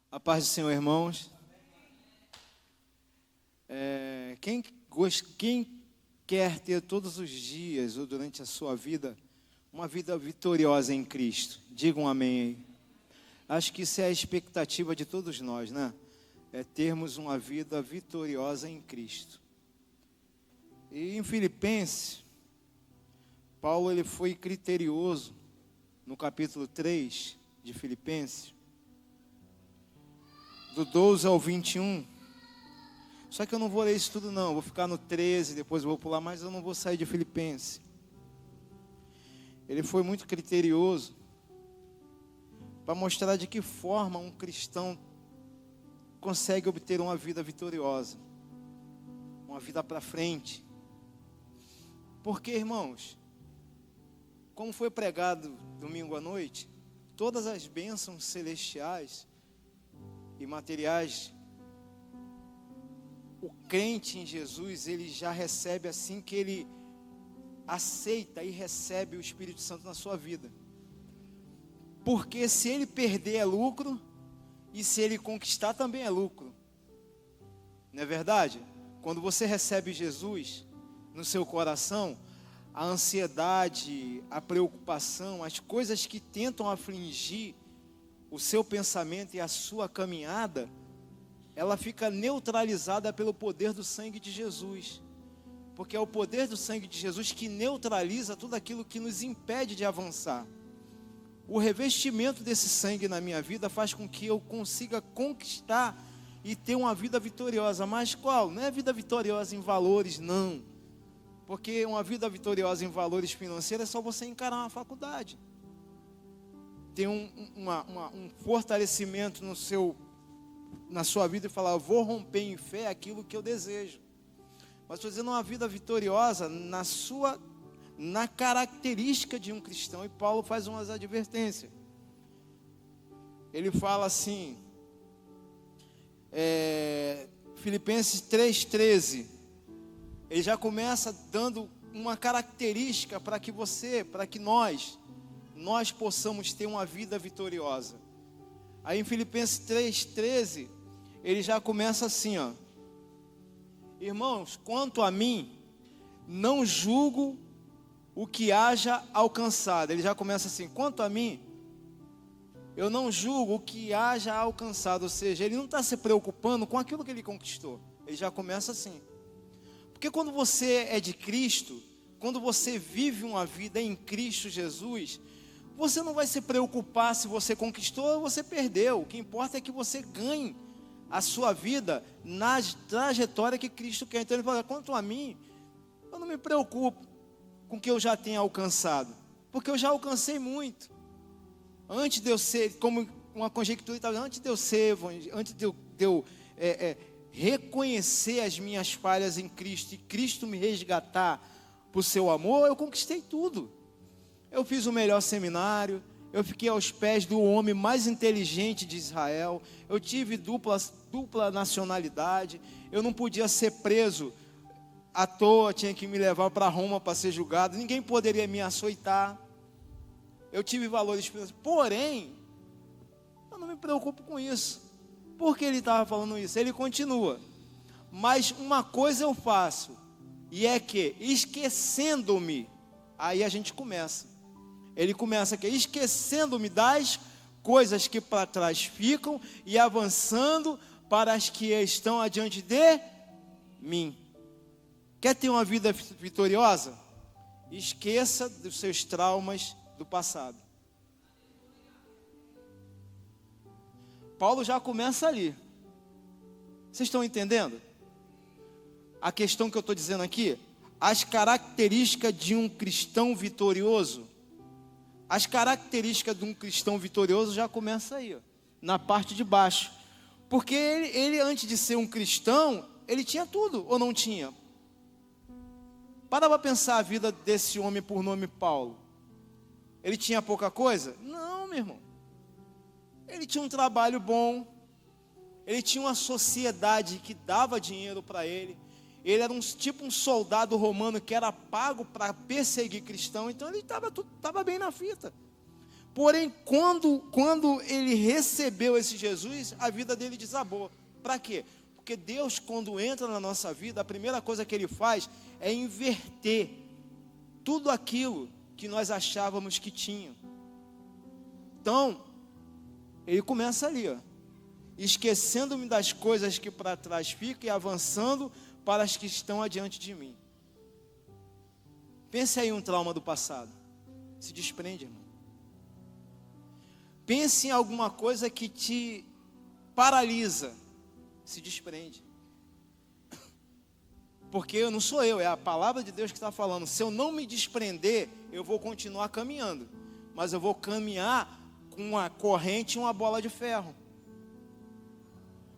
A paz do Senhor, irmãos. Quem quer ter todos os dias ou durante a sua vida uma vida vitoriosa em Cristo? Diga um amém aí. Acho que isso é a expectativa de todos nós, né? É termos uma vida vitoriosa em Cristo. E em Filipenses, Paulo ele foi criterioso no capítulo 3 de Filipenses, do 12 ao 21. Só que eu não vou ler isso tudo não, vou ficar no 13, depois eu vou pular, mas eu não vou sair de Filipenses. Ele foi muito criterioso para mostrar de que forma um cristão consegue obter uma vida vitoriosa, uma vida para frente. Porque, irmãos, como foi pregado domingo à noite, todas as bênçãos celestiais e materiais, o crente em Jesus, ele já recebe assim que ele aceita e recebe o Espírito Santo na sua vida. Porque se ele perder é lucro, e se ele conquistar também é lucro. Não é verdade? Quando você recebe Jesus no seu coração, a ansiedade, a preocupação, as coisas que tentam afligir o seu pensamento e a sua caminhada, ela fica neutralizada pelo poder do sangue de Jesus. Porque é o poder do sangue de Jesus que neutraliza tudo aquilo que nos impede de avançar. O revestimento desse sangue na minha vida faz com que eu consiga conquistar e ter uma vida vitoriosa. Mas qual? Não é vida vitoriosa em valores, não. Porque uma vida vitoriosa em valores financeiros é só você encarar uma faculdade. Ter um fortalecimento na sua vida e falar, eu vou romper em fé aquilo que eu desejo. Mas estou dizendo uma vida vitoriosa na característica de um cristão. E Paulo faz umas advertências. Ele fala assim, Filipenses 3,13, ele já começa dando uma característica para que nós possamos ter uma vida vitoriosa. Aí em Filipenses 3,13, ele já começa assim, ó. Irmãos, quanto a mim, não julgo o que haja alcançado. Ele já começa assim, quanto a mim, eu não julgo o que haja alcançado. Ou seja, ele não está se preocupando com aquilo que ele conquistou. Ele já começa assim. Porque quando você é de Cristo, quando você vive uma vida em Cristo Jesus, você não vai se preocupar se você conquistou ou você perdeu. O que importa é que você ganhe a sua vida na trajetória que Cristo quer. Então ele fala, quanto a mim, eu não me preocupo com o que eu já tenho alcançado, porque eu já alcancei muito. Antes de eu ser, como uma conjectura, antes de eu ser, antes de eu reconhecer as minhas falhas em Cristo e Cristo me resgatar por seu amor, eu conquistei tudo. Eu fiz o melhor seminário, eu fiquei aos pés do homem mais inteligente de Israel, eu tive dupla nacionalidade, eu não podia ser preso à toa, tinha que me levar para Roma para ser julgado, ninguém poderia me açoitar, eu tive valores financeiros, porém, eu não me preocupo com isso. Por que ele estava falando isso? Ele continua, mas uma coisa eu faço, e é que, esquecendo-me, aí a gente começa. Ele começa aqui, esquecendo-me das coisas que para trás ficam e avançando para as que estão adiante de mim. Quer ter uma vida vitoriosa? Esqueça dos seus traumas do passado. Paulo já começa ali. Vocês estão entendendo? A questão que eu estou dizendo aqui, as características de um cristão vitorioso. As características de um cristão vitorioso já começa aí, ó, na parte de baixo. Porque ele, antes de ser um cristão, ele tinha tudo, ou não tinha? Para pensar a vida desse homem por nome Paulo. Ele tinha pouca coisa? Não, meu irmão. Ele tinha um trabalho bom. Ele tinha uma sociedade que dava dinheiro para ele. Ele era um soldado romano que era pago para perseguir cristão. Então ele estava bem na fita. Porém, quando ele recebeu esse Jesus, a vida dele desabou. Para quê? Porque Deus, quando entra na nossa vida, a primeira coisa que Ele faz é inverter tudo aquilo que nós achávamos que tinha. Então, Ele começa ali, ó, esquecendo-me das coisas que para trás ficam e avançando para as que estão adiante de mim. Pense aí um trauma do passado. Se desprende, irmão. Pense em alguma coisa que te paralisa. Se desprende. Porque não sou eu, é a palavra de Deus que está falando. Se eu não me desprender, eu vou continuar caminhando. Mas eu vou caminhar com uma corrente e uma bola de ferro.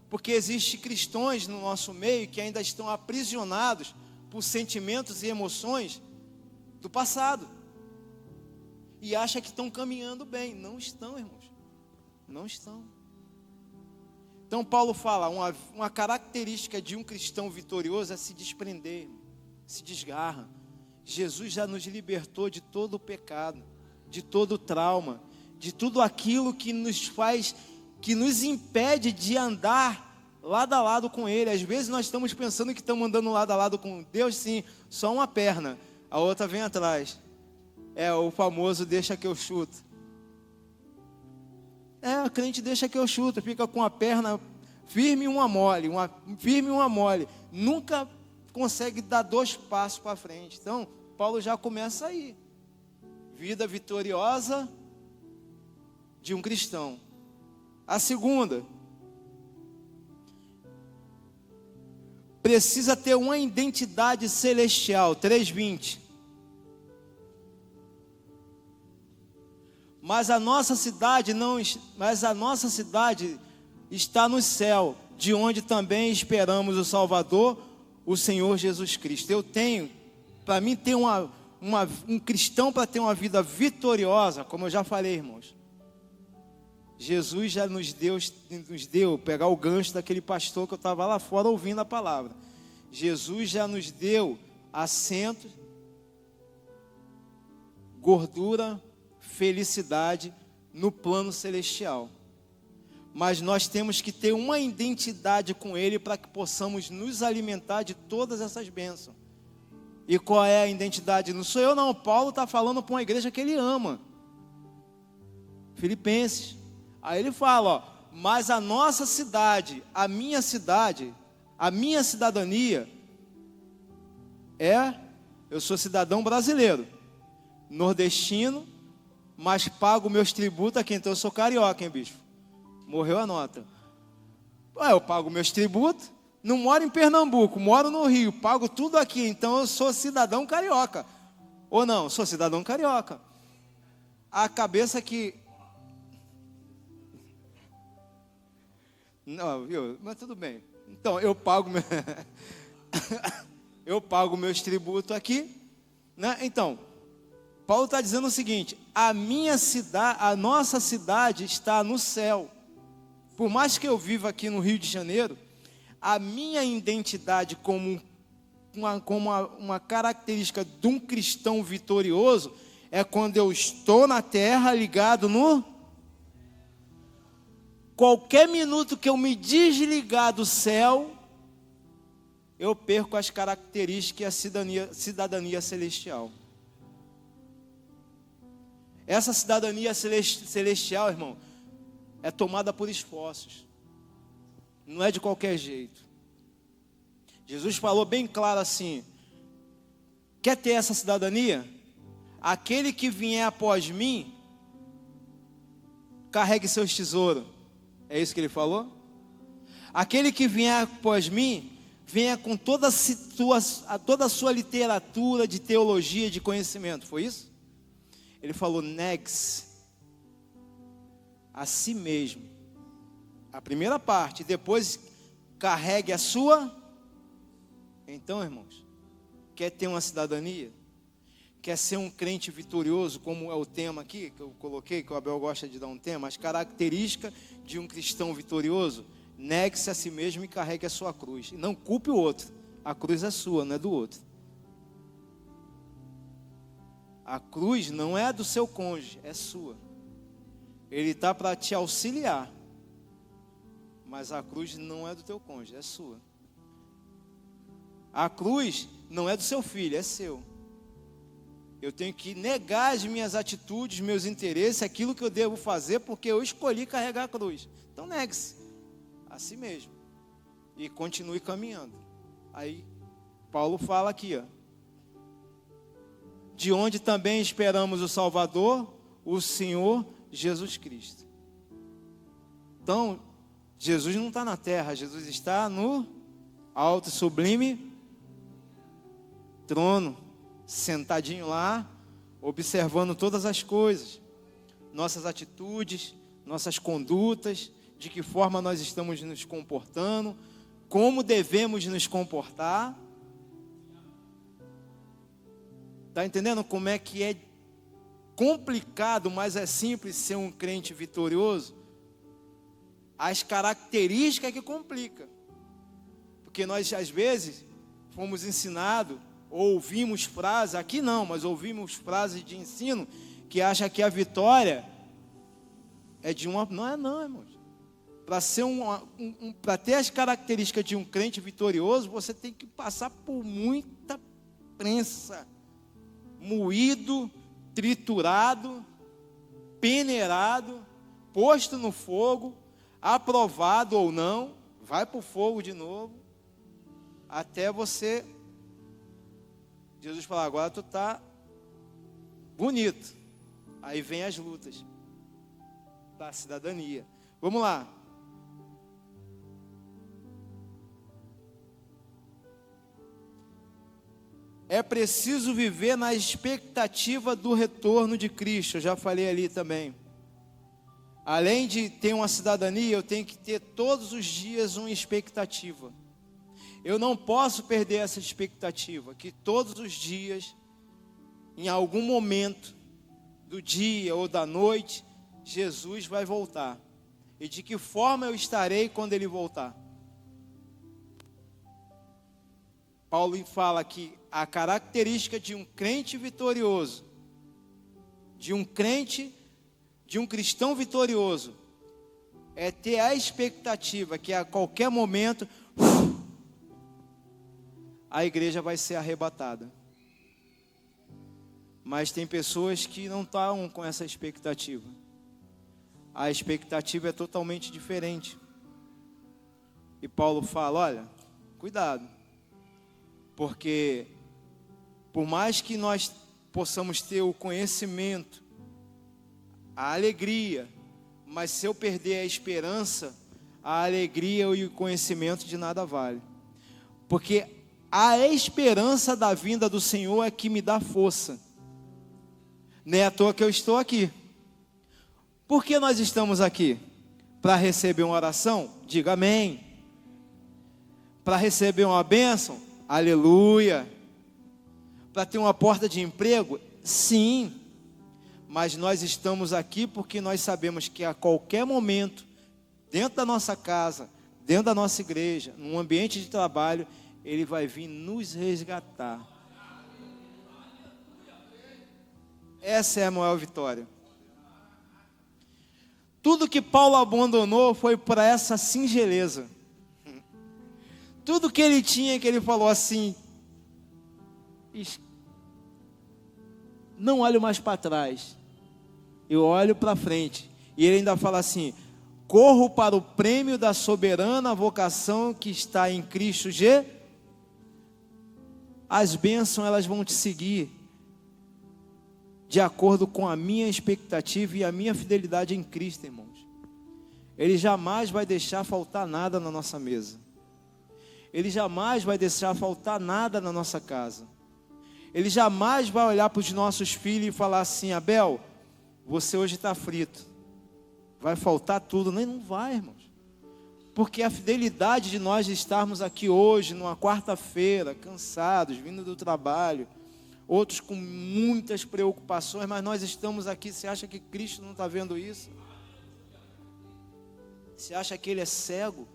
Porque existem cristãos no nosso meio que ainda estão aprisionados por sentimentos e emoções do passado. E acham que estão caminhando bem. Não estão, irmãos. Não estão. Então Paulo fala, uma característica de um cristão vitorioso é se desprender, se desgarra. Jesus já nos libertou de todo o pecado, de todo o trauma, de tudo aquilo que nos faz, que nos impede de andar lado a lado com Ele. Às vezes nós estamos pensando que estamos andando lado a lado com Deus, sim, só uma perna, a outra vem atrás. É o famoso deixa que eu chuto. O crente deixa que eu chuto, fica com a perna firme e uma mole, firme e uma mole. Nunca consegue dar 2 passos para frente. Então, Paulo já começa aí. Vida vitoriosa de um cristão. A segunda, precisa ter uma identidade celestial. 3:20. Mas a nossa cidade está no céu, de onde também esperamos o Salvador, o Senhor Jesus Cristo. Para mim ter um cristão, para ter uma vida vitoriosa, como eu já falei, irmãos, Jesus já nos deu, pegar o gancho daquele pastor que eu estava lá fora ouvindo a palavra. Jesus já nos deu assento, gordura, felicidade no plano celestial. Mas nós temos que ter uma identidade com Ele para que possamos nos alimentar de todas essas bênçãos. E qual é a identidade? Não sou eu não, Paulo está falando para uma igreja que ele ama. Filipenses. Aí ele fala, ó, mas a nossa cidade, a minha cidadania eu sou cidadão brasileiro, nordestino, mas pago meus tributos aqui, então eu sou carioca, hein, bicho? Morreu a nota. Eu pago meus tributos, não moro em Pernambuco, moro no Rio, pago tudo aqui, então eu sou cidadão carioca. Ou não, sou cidadão carioca. A cabeça que... Não, viu? Mas tudo bem. Então, eu pago meus tributos aqui, né? Então, Paulo está dizendo o seguinte: a nossa cidade está no céu. Por mais que eu viva aqui no Rio de Janeiro, a minha identidade como uma característica de um cristão vitorioso é quando eu estou na terra ligado no... Qualquer minuto que eu me desligar do céu, eu perco as características e a cidadania celestial. Essa cidadania celestial, irmão, é tomada por esforços. Não é de qualquer jeito. Jesus falou bem claro assim: quer ter essa cidadania? Aquele que vier após mim, carregue seus tesouros. É isso que ele falou? Aquele que vier após mim, venha com toda a sua literatura de teologia, de conhecimento. Foi isso? Ele falou, negue-se a si mesmo. A primeira parte, depois carregue a sua. Então, irmãos, quer ter uma cidadania? Quer ser um crente vitorioso, como é o tema aqui, que eu coloquei, que o Abel gosta de dar um tema, as características de um cristão vitorioso? Negue-se a si mesmo e carregue a sua cruz. Não culpe o outro, a cruz é sua, não é do outro. A cruz não é do seu cônjuge, é sua. Ele está para te auxiliar. Mas a cruz não é do teu cônjuge, é sua. A cruz não é do seu filho, é seu. Eu tenho que negar as minhas atitudes, meus interesses, aquilo que eu devo fazer, porque eu escolhi carregar a cruz. Então negue-se a si mesmo e continue caminhando. Aí Paulo fala aqui, ó, de onde também esperamos o Salvador, o Senhor Jesus Cristo. Então, Jesus não está na terra, Jesus está no alto e sublime trono, sentadinho lá, observando todas as coisas, nossas atitudes, nossas condutas, de que forma nós estamos nos comportando, como devemos nos comportar. Está entendendo como é que é complicado, mas é simples ser um crente vitorioso? As características que complica. Porque nós, às vezes, fomos ensinados, ou ouvimos frases, aqui não, mas ouvimos frases de ensino, que acha que a vitória é de uma... Não é não, irmãos. Para ser para ter as características de um crente vitorioso, você tem que passar por muita prensa, moído, triturado, peneirado, posto no fogo, aprovado ou não, vai para o fogo de novo, até você, Jesus fala, agora tu está bonito. Aí vem as lutas da cidadania. Vamos lá. É preciso viver na expectativa do retorno de Cristo. Eu já falei ali também. Além de ter uma cidadania, eu tenho que ter todos os dias uma expectativa. Eu não posso perder essa expectativa, que todos os dias, em algum momento do dia ou da noite, Jesus vai voltar. E de que forma eu estarei quando Ele voltar? Paulo fala que a característica de um crente vitorioso, de um cristão vitorioso, é ter a expectativa que a qualquer momento a igreja vai ser arrebatada. Mas tem pessoas que não estão com essa expectativa. A expectativa é totalmente diferente. E Paulo fala, olha, cuidado. Porque por mais que nós possamos ter o conhecimento, a alegria, mas se eu perder a esperança, a alegria e o conhecimento de nada vale. Porque a esperança da vinda do Senhor é que me dá força. Nem é à toa que eu estou aqui. Por que nós estamos aqui? Para receber uma oração? Diga amém. Para receber uma bênção? Aleluia. Para ter uma porta de emprego? Sim. Mas nós estamos aqui porque nós sabemos que a qualquer momento, dentro da nossa casa, dentro da nossa igreja, num ambiente de trabalho, Ele vai vir nos resgatar. Essa é a maior vitória. Tudo que Paulo abandonou foi para essa singeleza. Tudo que ele tinha, que ele falou assim, não olho mais para trás, eu olho para frente. E ele ainda fala assim, corro para o prêmio da soberana vocação que está em Cristo Jesus. As bênçãos, elas vão te seguir de acordo com a minha expectativa e a minha fidelidade em Cristo, irmãos. Ele jamais vai deixar faltar nada na nossa mesa. Ele jamais vai deixar faltar nada na nossa casa. Ele jamais vai olhar para os nossos filhos e falar assim, Abel, você hoje está frito, vai faltar tudo. Não vai, irmãos. Porque a fidelidade de nós estarmos aqui hoje, numa quarta-feira, cansados, vindo do trabalho, outros com muitas preocupações, mas nós estamos aqui. Você acha que Cristo não está vendo isso? Você acha que Ele é cego?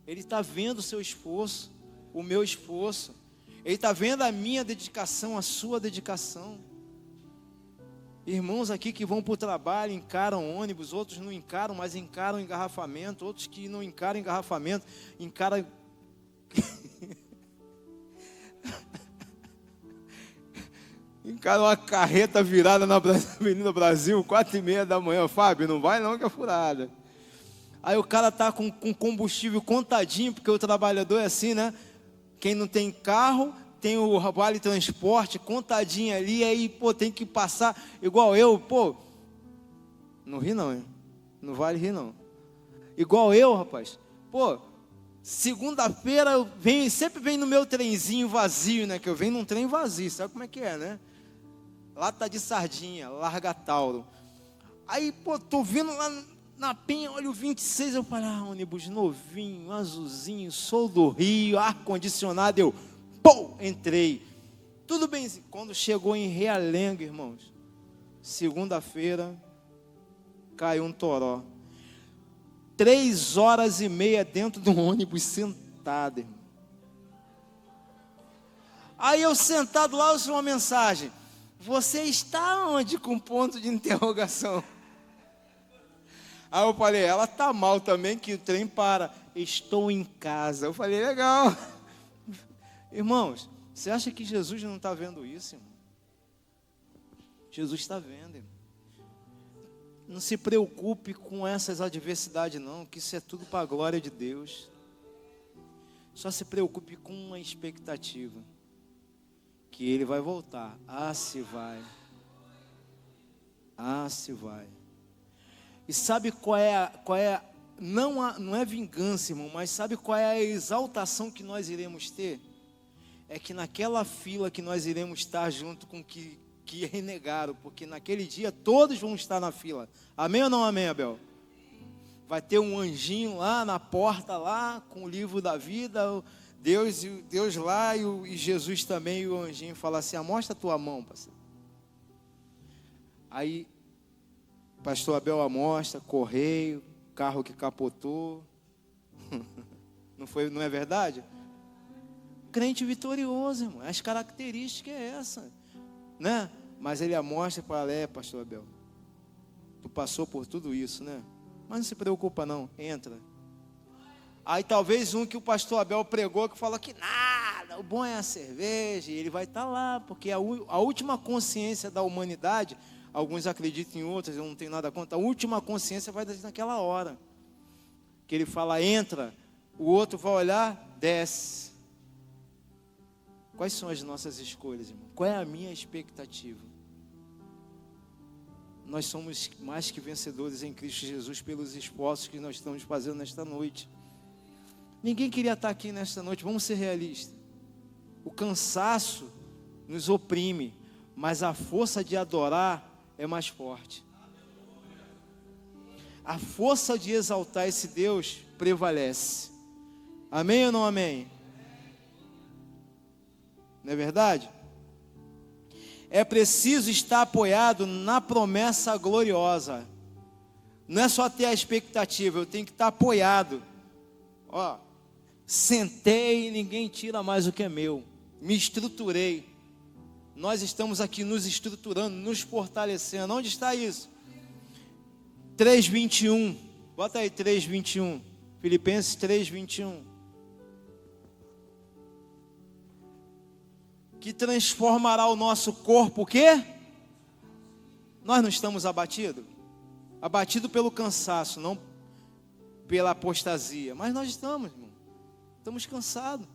Ele está vendo o seu esforço, o meu esforço. Ele está vendo a minha dedicação, a sua dedicação. Irmãos aqui que vão para o trabalho, encaram ônibus, outros não encaram, mas encaram engarrafamento, outros que não encaram engarrafamento, encaram... encaram uma carreta virada na Avenida Brasil, 4h30 da manhã. Fábio, não vai não que é furada. Aí o cara tá com combustível contadinho, porque o trabalhador é assim, né? Quem não tem carro... tem o vale transporte contadinho ali, aí, pô, tem que passar, igual eu, pô, não ri não, hein? Não vale rir não, igual eu, rapaz, pô, segunda-feira eu venho, sempre venho no meu trenzinho vazio, né, que eu venho num trem vazio, sabe como é que é, né, lata de sardinha, Larga Tauro, aí, pô, tô vindo lá na Penha, olha o 26, eu falei, ônibus novinho, azulzinho, sou do Rio, ar-condicionado, eu... pô, entrei, tudo bem, quando chegou em Realengo, irmãos, segunda-feira, caiu um toró, 3h30 dentro do ônibus, sentado, irmão. Aí eu sentado lá, eu ouço uma mensagem, você está onde, com ponto de interrogação? Aí eu falei, ela está mal também, que o trem para, estou em casa, eu falei, legal. Irmãos, você acha que Jesus não está vendo isso, irmão? Jesus está vendo, irmão. Não se preocupe com essas adversidades não, que isso é tudo para a glória de Deus. Só se preocupe com uma expectativa, que Ele vai voltar. Ah, se vai. Ah, se vai. E sabe qual é não é vingança, irmão, mas sabe qual é a exaltação que nós iremos ter? É que naquela fila que nós iremos estar junto com que renegaram, porque naquele dia todos vão estar na fila. Amém ou não amém, Abel? Vai ter um anjinho lá na porta, lá, com o livro da vida, Deus lá e Jesus também, e o anjinho fala assim, mostra a tua mão, parceiro. Aí, pastor Abel amostra, correio, carro que capotou. Não é verdade? Crente vitorioso, irmão, as características é essa, né? Mas ele amostra para pastor Abel, tu passou por tudo isso, né? Mas não se preocupa não, entra. Aí talvez um que o pastor Abel pregou, que falou que nada, o bom é a cerveja, e ele vai estar lá, porque a última consciência da humanidade, alguns acreditam em outras, eu não tenho nada contra, a última consciência vai dar naquela hora, que ele fala, entra, o outro vai olhar, desce. Quais são as nossas escolhas, irmão? Qual é a minha expectativa? Nós somos mais que vencedores em Cristo Jesus pelos esforços que nós estamos fazendo nesta noite. Ninguém queria estar aqui nesta noite, vamos ser realistas. O cansaço nos oprime, mas a força de adorar é mais forte. A força de exaltar esse Deus prevalece. Amém ou não amém? Não é verdade? É preciso estar apoiado na promessa gloriosa. Não é só ter a expectativa, eu tenho que estar apoiado. Ó, sentei e ninguém tira mais o que é meu. Me estruturei. Nós estamos aqui nos estruturando, nos fortalecendo. Onde está isso? 3:21. Bota aí 3:21. Filipenses 3:21. Que transformará o nosso corpo, o quê? Nós não estamos abatidos? Abatidos pelo cansaço, não pela apostasia. Mas nós estamos, irmão. Estamos cansados.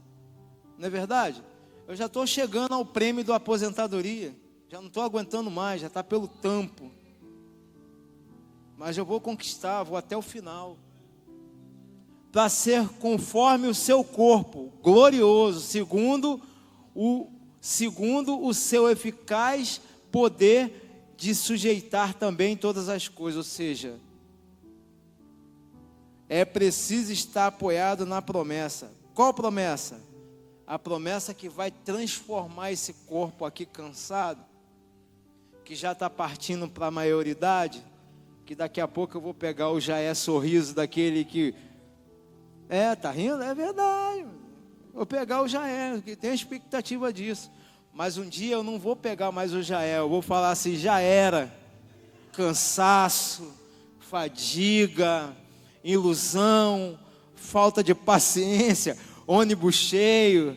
Não é verdade? Eu já estou chegando ao prêmio da aposentadoria. Já não estou aguentando mais, já está pelo tampo. Mas eu vou conquistar, vou até o final. Para ser conforme o seu corpo, glorioso, segundo o seu eficaz poder de sujeitar também todas as coisas. Ou seja, é preciso estar apoiado na promessa. Qual promessa? A promessa que vai transformar esse corpo aqui cansado, que já está partindo para a maioridade, que daqui a pouco eu vou pegar o sorriso daquele que... tá rindo? É verdade. Vou pegar o que tem a expectativa disso. Mas um dia eu não vou pegar mais o eu vou falar assim, já era. cansaço, fadiga, ilusão, falta de paciência, ônibus cheio,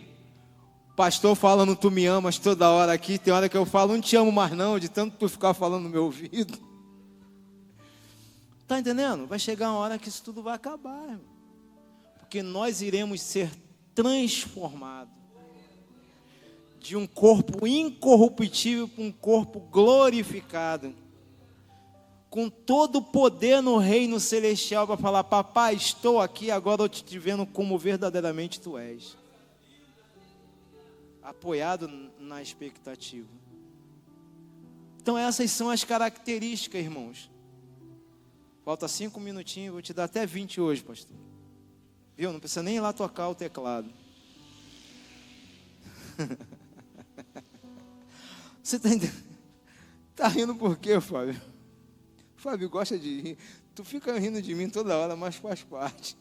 pastor falando tu me amas toda hora aqui, tem hora que eu falo, não te amo mais não, de tanto tu ficar falando no meu ouvido. Está entendendo? Vai chegar uma hora que isso tudo vai acabar, irmão. Porque nós iremos ser transformados de um corpo incorruptível para um corpo glorificado, com todo o poder no reino celestial para falar, papai, estou aqui, agora eu te vendo como verdadeiramente tu és. Apoiado na expectativa. Então essas são as características, irmãos. Falta 5 minutinhos, vou te dar até 20 hoje, pastor. Viu? Não precisa nem ir lá tocar o teclado. Você está entendendo? Está rindo por quê, Fábio? Fábio gosta de rir. Tu fica rindo de mim toda hora, mas faz parte.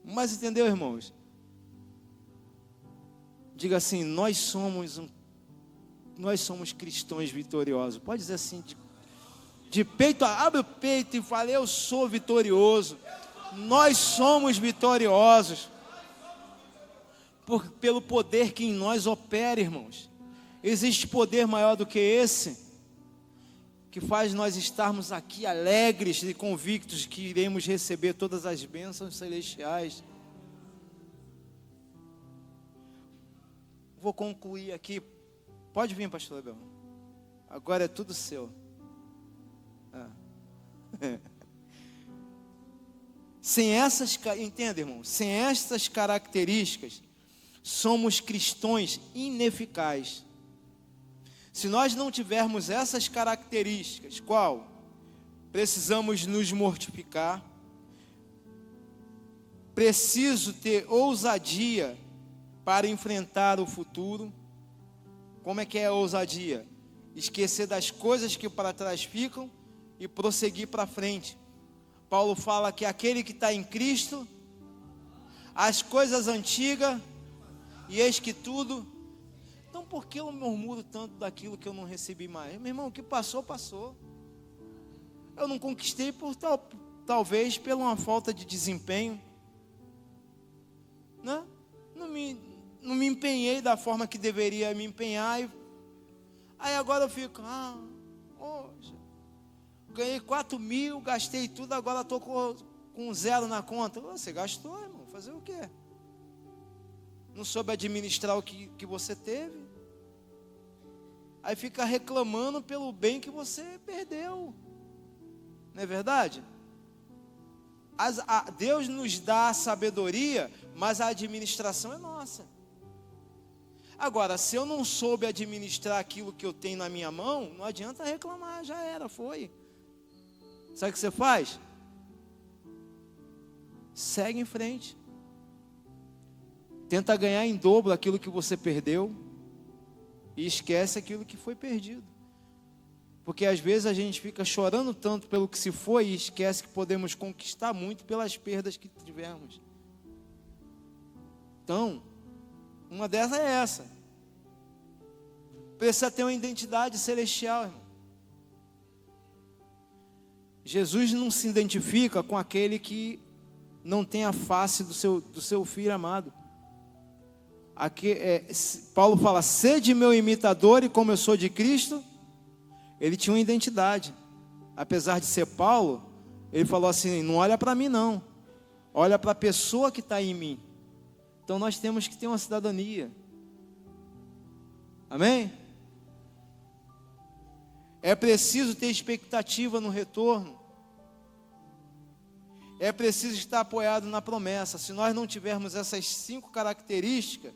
Mas entendeu, irmãos? Diga assim, nós somos cristãos vitoriosos. Pode dizer assim, de peito, abre o peito e fala, eu sou vitorioso. Nós somos vitoriosos. Pelo poder que em nós opera, irmãos. Existe poder maior do que esse, que faz nós estarmos aqui alegres e convictos que iremos receber todas as bênçãos celestiais. Vou concluir aqui. Pode vir, pastor Abel. Agora é tudo seu. Sem essas, entenda, irmão, sem essas características, somos cristãos ineficazes. Se nós não tivermos essas características, qual? Precisamos nos mortificar. Preciso ter ousadia para enfrentar o futuro. Como é que é a ousadia? Esquecer das coisas que para trás ficam e prosseguir para frente. Paulo fala que aquele que está em Cristo, as coisas antigas, e eis que tudo. Então por que eu murmuro tanto daquilo que eu não recebi mais? Meu irmão, o que passou, passou. Eu não conquistei talvez por uma falta de desempenho, né? Não me empenhei da forma que deveria me empenhar. Aí agora eu fico, poxa, ganhei 4.000, gastei tudo, agora estou com 0 na conta. Você gastou, irmão, fazer o quê? Não soube administrar o que você teve. Aí fica reclamando pelo bem que você perdeu. Não é verdade? Deus nos dá a sabedoria, mas a administração é nossa. Agora, se eu não soube administrar aquilo que eu tenho na minha mão, não adianta reclamar, já era, foi. Sabe o que você faz? Segue em frente. Tenta ganhar em dobro aquilo que você perdeu e esquece aquilo que foi perdido. Porque às vezes a gente fica chorando tanto pelo que se foi e esquece que podemos conquistar muito pelas perdas que tivemos. Então, uma dessas é essa. Precisa ter uma identidade celestial, irmão. Jesus não se identifica com aquele que não tem a face do seu filho amado. Aqui, Paulo fala, sede meu imitador e como eu sou de Cristo. Ele tinha uma identidade. Apesar de ser Paulo, ele falou assim, não olha para mim não. Olha para a pessoa que está em mim. Então nós temos que ter uma cidadania. Amém? É preciso ter expectativa no retorno. É preciso estar apoiado na promessa. Se nós não tivermos essas 5 características,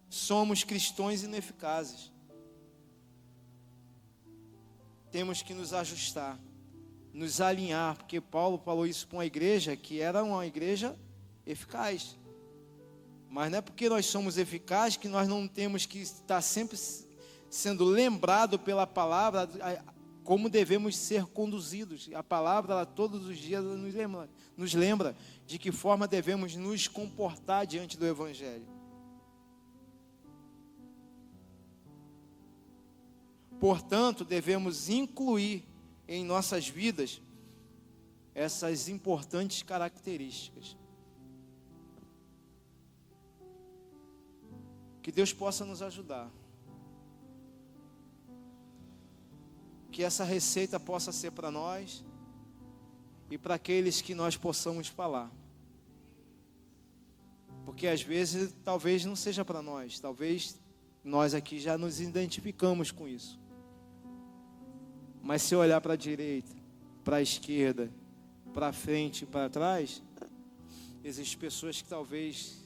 somos cristãos ineficazes. Temos que nos ajustar, nos alinhar, porque Paulo falou isso para uma igreja que era uma igreja eficaz. Mas não é porque nós somos eficazes que nós não temos que estar sempre sendo lembrado pela palavra como devemos ser conduzidos. A palavra, ela, todos os dias, nos lembra de que forma devemos nos comportar diante do Evangelho. Portanto, devemos incluir em nossas vidas essas importantes características. Que Deus possa nos ajudar. Que essa receita possa ser para nós e para aqueles que nós possamos falar. Porque às vezes talvez não seja para nós, talvez nós aqui já nos identificamos com isso. Mas se eu olhar para a direita, para a esquerda, para frente e para trás, existem pessoas que talvez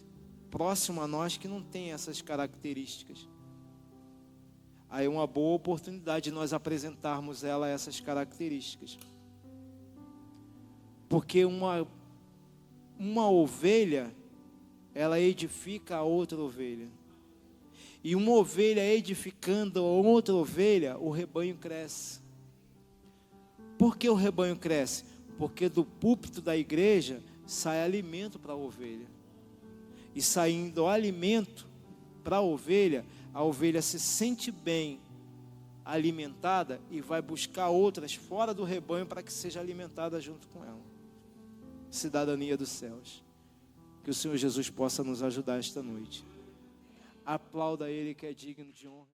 próximo a nós que não têm essas características. Aí é uma boa oportunidade de nós apresentarmos ela essas características. Porque uma ovelha, ela edifica a outra ovelha. E uma ovelha edificando a outra ovelha, o rebanho cresce. Por que o rebanho cresce? Porque do púlpito da igreja sai alimento para a ovelha. E saindo alimento para a ovelha se sente bem alimentada e vai buscar outras fora do rebanho para que seja alimentada junto com ela. Cidadania dos céus. Que o Senhor Jesus possa nos ajudar esta noite. Aplauda Ele que é digno de honra.